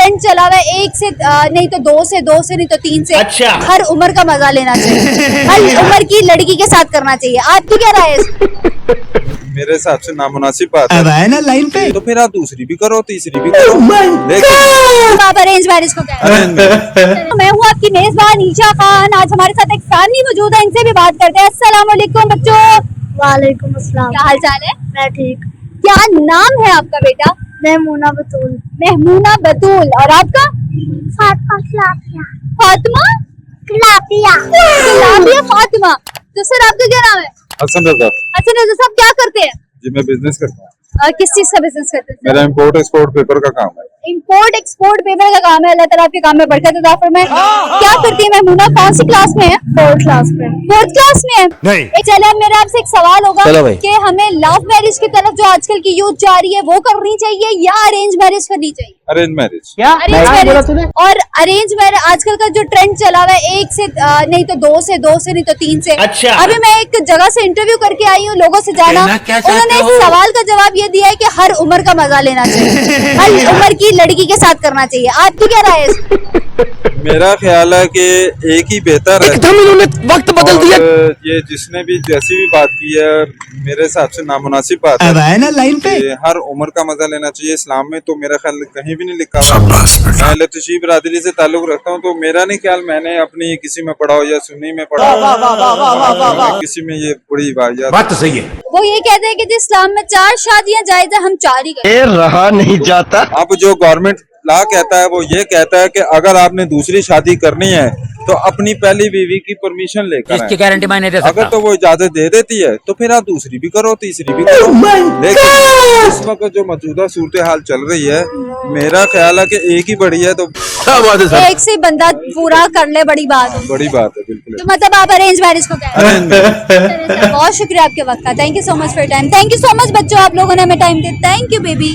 Trend चला हुआ है, एक से नहीं तो दो से नहीं तो तीन से, अच्छा। हर उम्र का मजा लेना चाहिए, हर उम्र की लड़की के साथ करना चाहिए। आपकी क्या राय है इस पे? मेरे हिसाब से नामुनासिब बात है। अब आए ना लाइन पे। तो फिर आप दूसरी भी करो, तीसरी भी करो, लेकिन आप अरेंज मैरिज को क्या कहते हैं? तो मैं हूँ आपकी मेजबान ईशा खान। आज हमारे साथ एक फैमिली मौजूद है, इनसे भी बात करते हैं। अस्सलाम वालेकुम बच्चों। वालेकुम अस्सलाम। क्या हाल चाल है? मैं ठीक। क्या नाम है आपका बेटा? महमूना बतूल। महमूना बतूल। और आपका? फातिमा खिलाफिया। फातिमा खिलाफिया। गुलाबिया फातिमा। तो सर आपका क्या नाम है? हसन रजा अच्छा रजा साहब, क्या करते हैं? जी, मैं बिजनेस करता हूँ। किस चीज का बिजनेस करते हैं? मेरा इम्पोर्ट एक्सपोर्ट पेपर का काम है। इम्पोर्ट एक्सपोर्ट पेपर का काम है। अल्लाह ताला आपके काम में बरकत अता फरमाए। क्या करती है महमूना? कौन सी क्लास में है? 4th क्लास में। 4th क्लास में है। नहीं। चले, अब मेरा आपसे एक सवाल होगा चलो भाई। कि हमें लव मैरिज की तरफ जो आजकल की यूथ जा रही है वो करनी चाहिए या अरेंज मैरिज करनी चाहिए? Arrange marriage. Arrange marriage. और अरेंज मैरिज आजकल का जो ट्रेंड चला हुआ है, एक से नहीं तो दो से नहीं तो तीन से। अच्छा। अभी मैं एक जगह से इंटरव्यू करके आई हूँ, लोगों से जाना, कहना क्या चाहते उन्होंने हो? एक सवाल का जवाब ये दिया है कि हर उम्र का मजा लेना चाहिए, हर उम्र की लड़की के साथ करना चाहिए। आपकी क्या राय है इस पे? मेरा ख्याल है कि एक ही बेहतर है। एकदम इन्होंने वक्त बदल दिया। और ये जिसने भी जैसी भी बात की है, मेरे हिसाब से नामुनासिब बात अब है। आए ना लाइन पे। कि हर उम्र का मजा लेना चाहिए। इस्लाम में तो मेरा ख्याल कहीं भी नहीं लिखा हुआ। मैं लतशी बरादरी से ताल्लुक रखता हूँ, तो मेरा नहीं ख्याल मैंने अपनी किसी में पढ़ा हो या सुन्नी में पढ़ा हो, किसी में ये बड़ी वाहियात। बात तो सही है। वो ये कहते हैं कि जिस इस्लाम में 4 शादियां जायज है, हम 4 ही करते हैं। रहा नहीं जाता। अब जो गवर्नमेंट लॉ कहता है वो ये कहता है कि अगर आपने दूसरी शादी करनी है तो अपनी पहली बीवी की परमिशन लेकर इसकी आए। गारंटी मैं नहीं दे सकता। अगर तो वो इजाजत दे देती है तो फिर आप दूसरी भी करो, तीसरी भी करो, लेकिन इस वक्त जो मौजूदा सूरत हाल चल रही है, मेरा ख्याल है कि एक ही बड़ी है तो क्या बात है सर। एक से बंदा पूरा कर ले, बड़ी बात है। बड़ी बात है। बिल्कुल तो मतलब आप अरेंज मैरिज को कहते हैं? Arrange marriage. बहुत शुक्रिया आपके वक्त का। Thank you so much for time. Thank you so much बच्चों, आप लोगों ने हमें टाइम दिया। Thank you baby.